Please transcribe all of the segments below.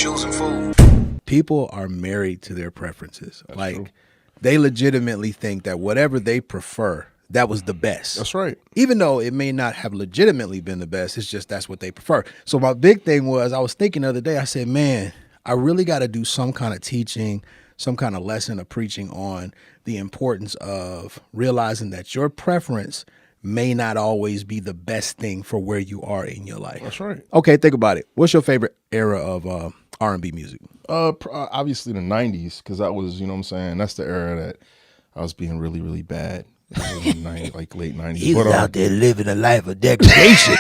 shoes, and food. People are married to their preferences. That's like true. they legitimately think that whatever they prefer, that was the best. That's right. Even though it may not have legitimately been the best, it's just that's what they prefer. So my big thing was, I was thinking the other day, I said, man, I really got to do some kind of teaching, some kind of lesson of preaching on the importance of realizing that your preference may not always be the best thing for where you are in your life. That's right. Okay, think about it. What's your favorite era of R&B music? Obviously the 90s, because that was, you know what I'm saying, that's the era that I was being really, really bad. It was in the 90s, like late 90s. He was out there living a life of degradation.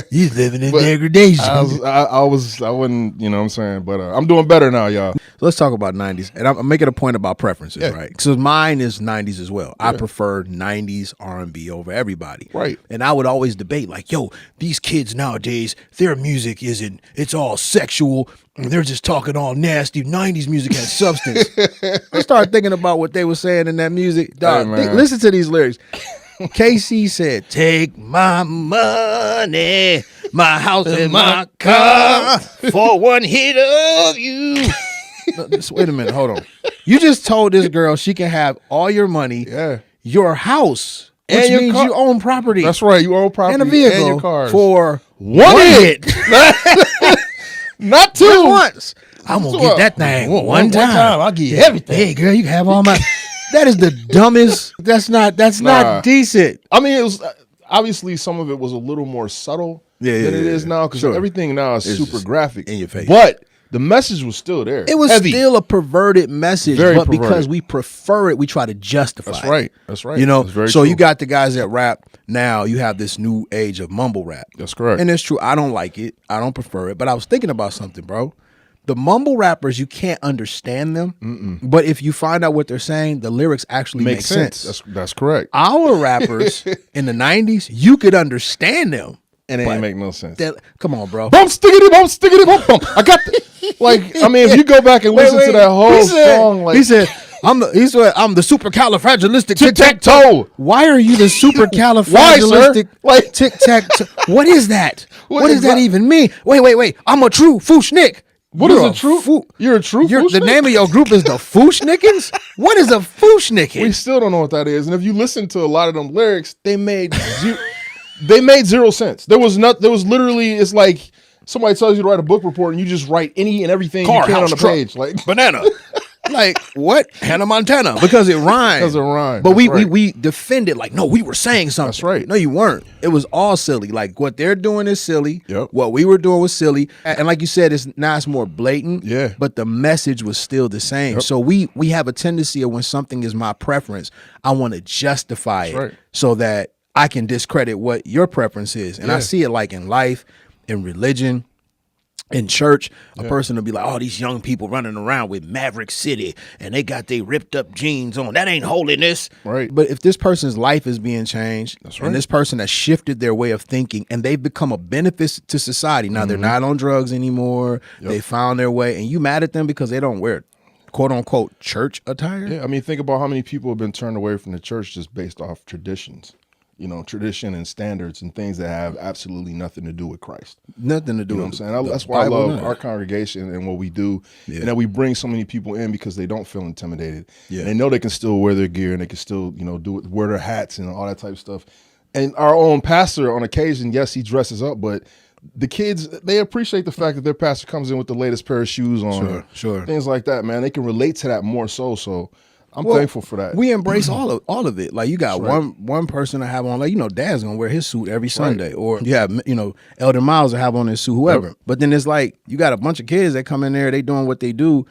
He's living in degradation. I wouldn't, you know what I'm saying, but I'm doing better now, y'all. So let's talk about 90s. And I'm making a point about preferences, right? Because mine is 90s as well. I prefer 90s R&B over everybody. Right. And I would always debate like, yo, these kids nowadays, their music it's all sexual. And they're just talking all nasty. 90s music has substance. I started thinking about what they were saying in that music. Dog, listen to these lyrics. KC said, take my money, my house and my car for one hit of you. Wait a minute, hold on. You just told this girl she can have all your money, your house, which and your means you own property. That's right, you own property and a vehicle and your cars for one hit. Not two. Just once. I'm gonna get that thing one time. I'll give you everything. Hey girl, you can have all my. That is the dumbest. That's not decent. I mean, it was obviously some of it was a little more subtle than it is now, because everything now is super graphic in your face. But the message was still there. It was still a perverted message, Very but perverted. Because we prefer it, we try to justify That's it. right. That's right. You know, That's very so true. you got the guys that rap now. You have this new age of mumble rap. That's correct. And it's true. I don't like it. I don't prefer it. But I was thinking about something, bro. The mumble rappers, you can't understand them. But if you find out what they're saying, the lyrics actually make sense. That's correct. Our rappers in the 90s, you could understand them. And it ain't make no sense. Come on, bro. Bump, stickity, bump, stickity, bump, bump. I got like, I mean, if you go back and listen to that whole song, like he said, I'm the supercalifragilistic tic-tac-toe. Why are you the supercalifragilistic like tic-tac-toe? What is that? What does that even mean? Wait. I'm a true fooshnick. What is a true? You're a true fooshnick? The name of your group is the Fooshnickins? What is a Fooshnickin? We still don't know what that is. And if you listen to a lot of them lyrics, they made zero sense. There was literally, it's like somebody tells you to write a book report and you just write any and everything you can on the page. Like banana. Like what? Hannah Montana. Because it rhymes. Because it rhymes. But we defend it like, no, we were saying something. That's right. No, you weren't. It was all silly. Like what they're doing is silly. Yep. What we were doing was silly. And like you said, it's more blatant. Yeah. But the message was still the same. Yep. So we have a tendency of when something is my preference, I want to justify it so that I can discredit what your preference is. And I see it like in life, in religion, in church. A person will be like, oh, these young people running around with Maverick City and they got their ripped up jeans on. That ain't holiness. Right. But if this person's life is being changed and this person has shifted their way of thinking and they've become a benefit to society. Now they're not on drugs anymore. They found their way. And you mad at them because they don't wear quote unquote church attire? Yeah. I mean, think about how many people have been turned away from the church just based off traditions. You know, tradition and standards and things that have absolutely nothing to do with Christ. Nothing to do with what I'm saying? That's why I love our congregation and what we do. And that we bring so many people in because they don't feel intimidated. Yeah. And they know they can still wear their gear and they can still, you know, wear their hats and all that type of stuff. And our own pastor on occasion, yes, he dresses up, but the kids, they appreciate the fact that their pastor comes in with the latest pair of shoes on. Sure. Things like that, man. They can relate to that more so I'm thankful for that. We embrace all of it. Like you got one person to have on, like, you know, Dad's gonna wear his suit every Sunday, or you have, you know, Elder Miles to have on his suit, whoever. But then it's like you got a bunch of kids that come in there, they doing what they do.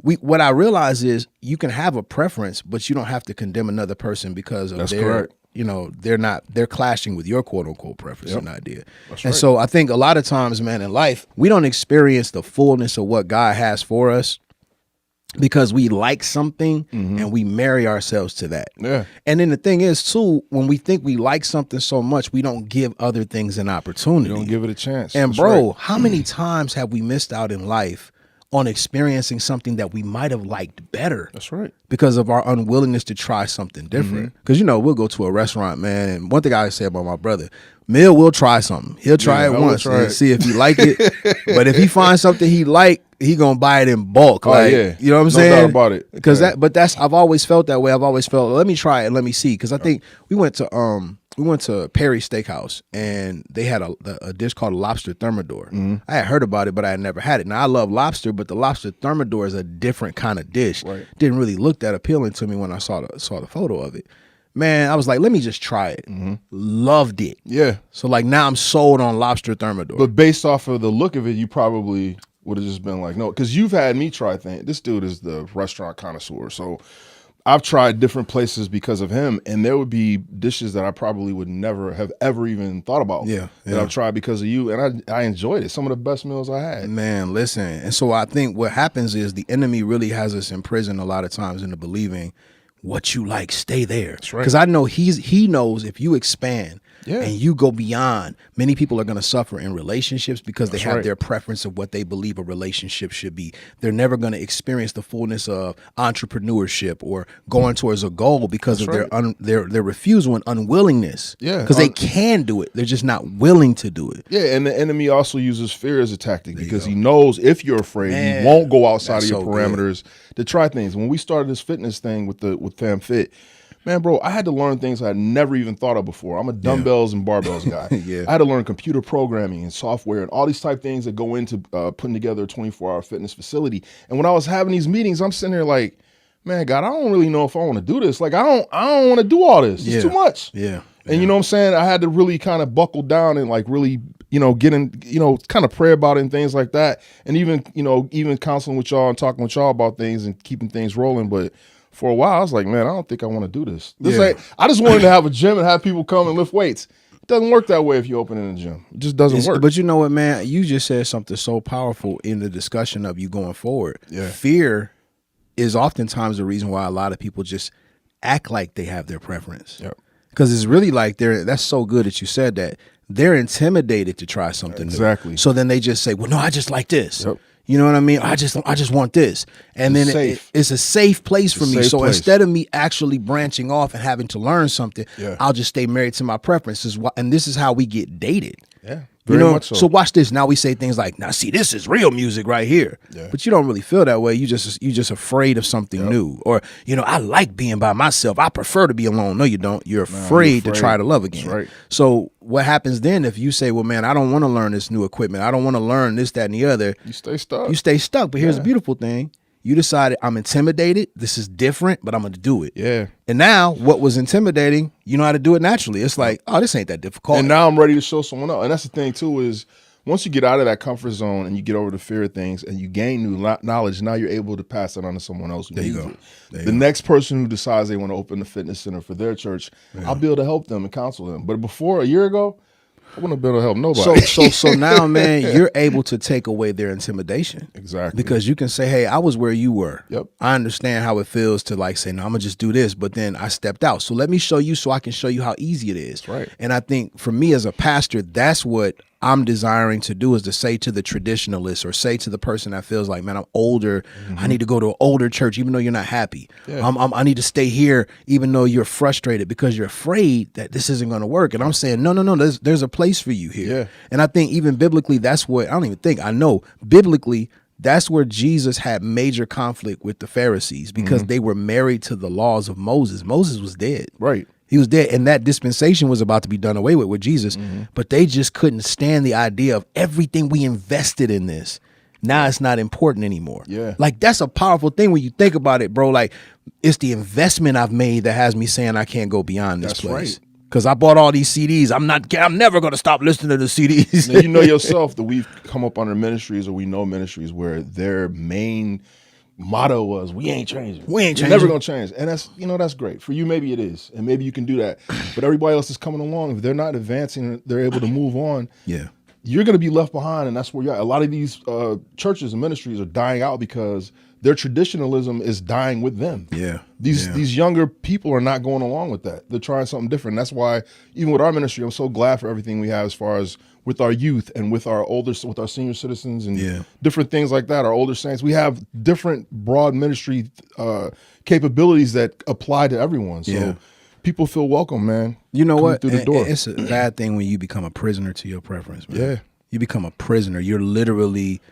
What I realize is you can have a preference, but you don't have to condemn another person because of their, you know, they're clashing with your quote unquote preference and idea. And so I think a lot of times, man, in life, we don't experience the fullness of what God has for us because we like something and we marry ourselves to that. Yeah. And then the thing is, too, when we think we like something so much, we don't give other things an opportunity. You don't give it a chance. And bro, how many times have we missed out in life on experiencing something that we might have liked better. That's right. Because of our unwillingness to try something different. Because, we'll go to a restaurant, man, and one thing I say about my brother, Mill will try something. He'll try it once and see if he like it. But if he finds something he like, he gonna buy it in bulk. Like, you know what I'm saying? No doubt about it. Because I've always felt that way. I've always felt, let me try it and let me see. Because I think we went to Perry Steakhouse, and they had a dish called a lobster thermidor. I had heard about it, but I had never had it. Now, I love lobster, but the lobster thermidor is a different kind of dish. Right. Didn't really look that appealing to me when I saw the photo of it. Man, I was like, let me just try it. Loved it. Yeah. So like now I'm sold on lobster thermidor. But based off of the look of it, you probably would have just been like, no, because you've had me try things. This dude is the restaurant connoisseur, so I've tried different places because of him, and there would be dishes that I probably would never have ever even thought about. That I've tried because of you, and I enjoyed it. Some of the best meals I had. Man, listen, and so I think what happens is the enemy really has us in prison a lot of times into believing what you like, stay there. That's right. Because I know he knows if you expand and you go beyond, many people are going to suffer in relationships because they have their preference of what they believe a relationship should be. They're never going to experience the fullness of entrepreneurship or going towards a goal because of their refusal and unwillingness. Yeah, because they can do it, they're just not willing to do it. Yeah, and the enemy also uses fear as a tactic because he knows if you're afraid, you won't go outside of your parameters to try things. When we started this fitness thing with FamFit, man, bro, I had to learn things I had never even thought of before. I'm a dumbbells and barbells guy. I had to learn computer programming and software and all these type things that go into putting together a 24-hour fitness facility. And when I was having these meetings, I'm sitting there like, man, God, I don't really know if I want to do this. Like, I don't want to do all this. It's too much. And you know what I'm saying? I had to really kind of buckle down and like really, get in, kind of pray about it and things like that. And even counseling with y'all and talking with y'all about things and keeping things rolling. But for a while, I was like, man, I don't think I want to do this. I just wanted to have a gym and have people come and lift weights. It doesn't work that way if you open in a gym. It just doesn't work. But you know what, man? You just said something so powerful in the discussion of you going forward. Fear is oftentimes the reason why a lot of people just act like they have their preference. Because it's really like that's so good that you said that. They're intimidated to try something new. So then they just say, well, no, I just like this. You know what I mean? I just want this. And then it's a safe place for me. So instead of me actually branching off and having to learn something, I'll just stay married to my preferences. And this is how we get dated. Very much so. So watch this. Now we say things like, now see, this is real music right here. But you don't really feel that way. You just afraid of something new. Or, I like being by myself. I prefer to be alone. No, you don't. You're afraid to try to love again. So what happens then if you say, well, man, I don't want to learn this new equipment. I don't want to learn this, that, and the other. You stay stuck. You stay stuck. But here's the beautiful thing. You decided I'm intimidated. This is different, but I'm going to do it. And now what was intimidating, you know how to do it naturally. It's like, oh, this ain't that difficult. And now I'm ready to show someone else. And that's the thing too is once you get out of that comfort zone and you get over the fear of things and you gain new knowledge, now you're able to pass it on to someone else who needs it. The next person who decides they want to open a fitness center for their church, I'll be able to help them and counsel them. But before, a year ago, I wouldn't be able to help nobody. So now, man, you're able to take away their intimidation. Exactly. Because you can say, hey, I was where you were. I understand how it feels to like say, no, I'm going to just do this. But then I stepped out. So let me show you so I can show you how easy it is. And I think for me as a pastor, that's what I'm desiring to do is to say to the traditionalist or say to the person that feels like, man, I'm older. I need to go to an older church, even though you're not happy. I need to stay here, even though you're frustrated because you're afraid that this isn't going to work. And I'm saying, no, there's a place for you here. And I think even biblically, I know biblically, that's where Jesus had major conflict with the Pharisees because they were married to the laws of Moses. Moses was dead. He was dead, and that dispensation was about to be done away with Jesus, but they just couldn't stand the idea of everything we invested in this. Now it's not important anymore. Like, that's a powerful thing when you think about it, bro. Like, it's the investment I've made that has me saying I can't go beyond this place. Because I bought all these CDs. I'm never going to stop listening to the CDs. Now, you know yourself that we've come up under ministries or we know ministries where their main motto was, we ain't changing. We're never gonna change. And that's great. For you, maybe it is. And maybe you can do that. But everybody else is coming along. If they're not advancing, they're able to move on. You're gonna be left behind, and that's where you're at. A lot of these churches and ministries are dying out because their traditionalism is dying with them. These younger people are not going along with that. They're trying something different. And that's why, even with our ministry, I'm so glad for everything we have as far as with our youth and with our senior citizens and different things like that, our older saints. We have different broad ministry capabilities that apply to everyone. So people feel welcome, man. You know what? Through the door. It's a bad thing when you become a prisoner to your preference, man. Yeah. You become a prisoner. You're literally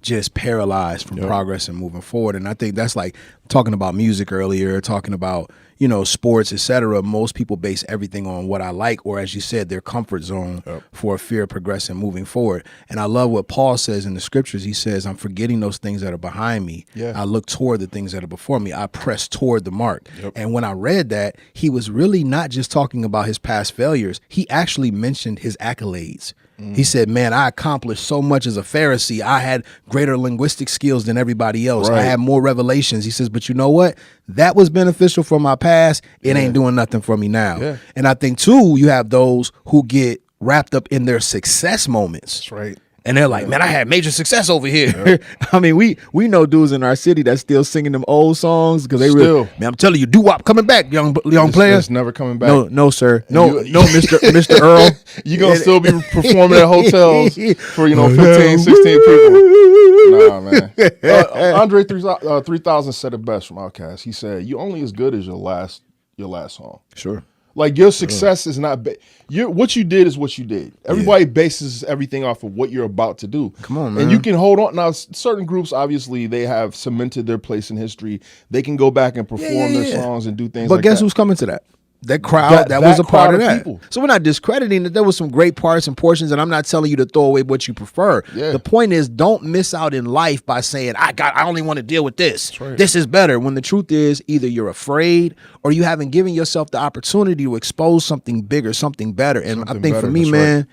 just paralyzed from progress and moving forward. And I think that's like talking about music earlier, talking about, you know, sports, etc. Most people base everything on what I like, or as you said, their comfort zone for fear of progressing, moving forward. And I love what Paul says in the scriptures. He says, I'm forgetting those things that are behind me. I look toward the things that are before me. I press toward the mark. And when I read that, he was really not just talking about his past failures. He actually mentioned his accolades. He said, man, I accomplished so much as a Pharisee. I had greater linguistic skills than everybody else. I had more revelations. He says, but you know what? That was beneficial for my past. It ain't doing nothing for me now. And I think, too, you have those who get wrapped up in their success moments. That's right. And they're like, man, I had major success over here. I mean, we know dudes in our city that's still singing them old songs because they really, man, I'm telling you, doo-wop coming back, young players. It's never coming back. No, sir. No, Mr. Earl. You're going to still be performing at hotels for, 15, 16 people. Nah, man. Andre 3000 said it best from Outkast. He said, you only as good as your last song. Sure. Like your success is not what you did is what you did. Everybody bases everything off of what you're about to do. Come on, man. And you can hold on. Now, certain groups, obviously, they have cemented their place in history. They can go back and perform their songs and do things like that. But guess who's coming to that? That crowd, that was a part of that. People. So we're not discrediting that there was some great parts and portions, and I'm not telling you to throw away what you prefer. The point is, don't miss out in life by saying, I only want to deal with this. Right. This is better. When the truth is, either you're afraid or you haven't given yourself the opportunity to expose something bigger, something better. And I think for me, man,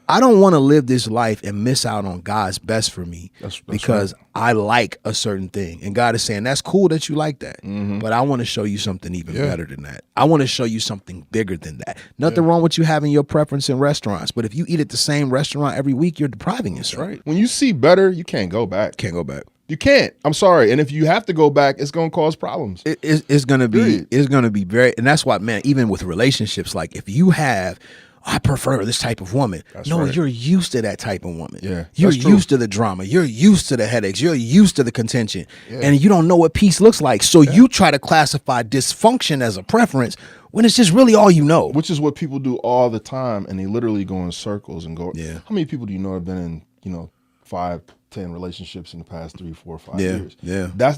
I don't want to live this life and miss out on God's best for me because I like a certain thing. And God is saying, that's cool that you like that. But I want to show you something even better than that. I want to show you something bigger than that. Nothing wrong with you having your preference in restaurants. But if you eat at the same restaurant every week, you're depriving yourself. That's right. When you see better, you can't go back. Can't go back. You can't. I'm sorry. And if you have to go back, it's going to cause problems. It's going to be very, and that's why, man, even with relationships, like if you have, I prefer this type of woman. You're used to that type of woman. You're used to the drama. You're used to the headaches. You're used to the contention. And you don't know what peace looks like. So you try to classify dysfunction as a preference when it's just really all you know. Which is what people do all the time. And they literally go in circles and go, how many people do you know have been in, 5, 10 relationships in the past 3, 4, 5 years?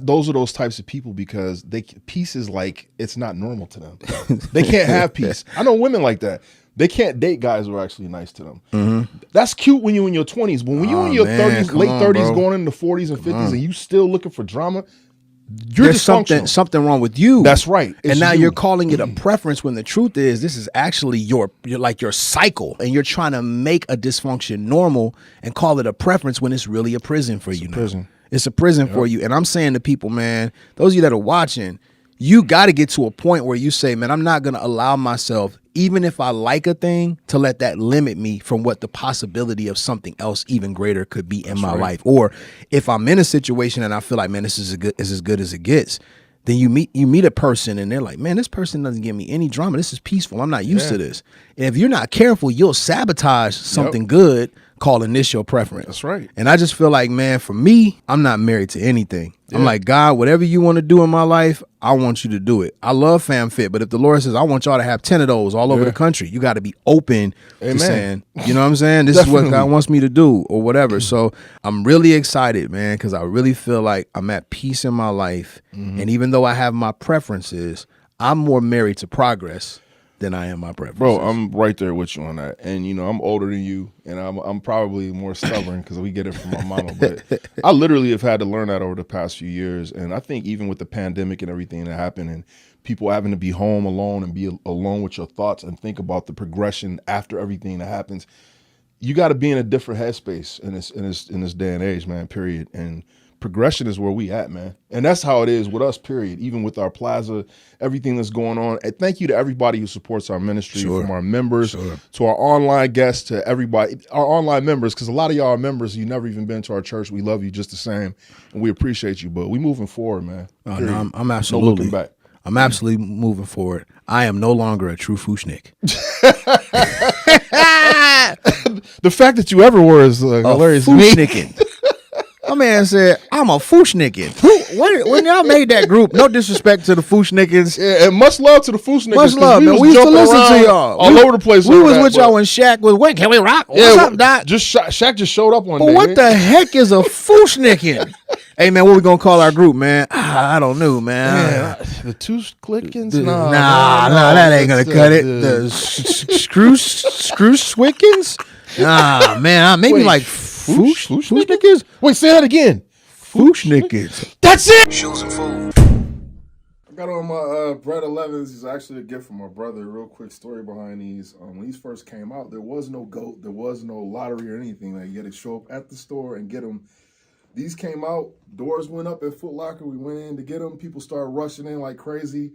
Those are those types of people because peace is like, it's not normal to them. They can't have peace. I know women like that. They can't date guys who are actually nice to them. That's cute when you're in your 20s, but when you're in your 30s, late 30s, going into 40s and 50s, and you still looking for drama, there's something wrong with you. That's right. And now you're calling it a preference when the truth is this is actually your cycle, and you're trying to make a dysfunction normal and call it a preference when it's really a prison for you now. Prison. It's a prison for you. And I'm saying to people, man, those of you that are watching, you got to get to a point where you say, man, I'm not going to allow myself, even if I like a thing, to let that limit me from what the possibility of something else even greater could be in my life. Or if I'm in a situation and I feel like, man, this is as good as it gets, then you meet a person and they're like, man, this person doesn't give me any drama. This is peaceful. I'm not used to this. And if you're not careful, you'll sabotage something good, calling this your preference. That's right. And I just feel like, man, for me, I'm not married to anything. I'm like, God, whatever you want to do in my life, I want you to do it. I love FamFit, but if the Lord says, I want y'all to have 10 of those all over the country, you got to be open to saying, you know what I'm saying? This is what God wants me to do or whatever. So I'm really excited, man, because I really feel like I'm at peace in my life. And even though I have my preferences, I'm more married to progress than I am my preferences. Bro, I'm right there with you on that. And, I'm older than you, and I'm probably more stubborn because we get it from my mama. But I literally have had to learn that over the past few years. And I think even with the pandemic and everything that happened and people having to be home alone and be alone with your thoughts and think about the progression after everything that happens, you got to be in a different headspace in this day and age, man, period. And progression is where we at, man. And that's how it is with us, period. Even with our plaza, everything that's going on. And thank you to everybody who supports our ministry, from our members to our online guests, to everybody, our online members, because a lot of y'all are members. You've never even been to our church. We love you just the same, and we appreciate you. But we moving forward, man. No, I'm absolutely. No looking back. I'm absolutely moving forward. I am no longer a true Fushnik. The fact that you ever wore is hilarious to me. My man said, I'm a Fushnikin. When y'all made that group, no disrespect to the Fushnikins. Yeah, and much love to the Fushnikins. Much love, man. We used to listen to y'all. All over the place. We was with y'all when Shaq was, when can we rock? What's up, Doc? Shaq just showed up one day. But what the heck is a Fushnikin? Hey, man, what we going to call our group, man? I don't know, man. The two Clickins? Nah, that ain't going to cut it. The Screw Swickins? Nah, man, maybe Wait, like Fushnikins? Wait, say that again. Fushnikins. That's it. Shoes and food. I got on my Bread 11s. It's actually a gift from my brother. Real quick story behind these. When these first came out, there was no GOAT. There was no lottery or anything. Like, you had to show up at the store and get them. These came out. Doors went up at Foot Locker. We went in to get them. People started rushing in like crazy.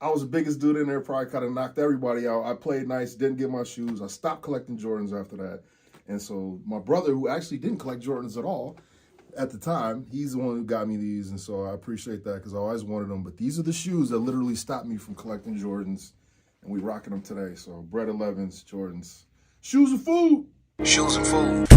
I was the biggest dude in there. Probably kind of knocked everybody out. I played nice. Didn't get my shoes. I stopped collecting Jordans after that. And so my brother, who actually didn't collect Jordans at all at the time, he's the one who got me these. And so I appreciate that because I always wanted them. But these are the shoes that literally stopped me from collecting Jordans. And we rocking them today. So Bread 11s, Jordans. Shoes and food. Shoes and food.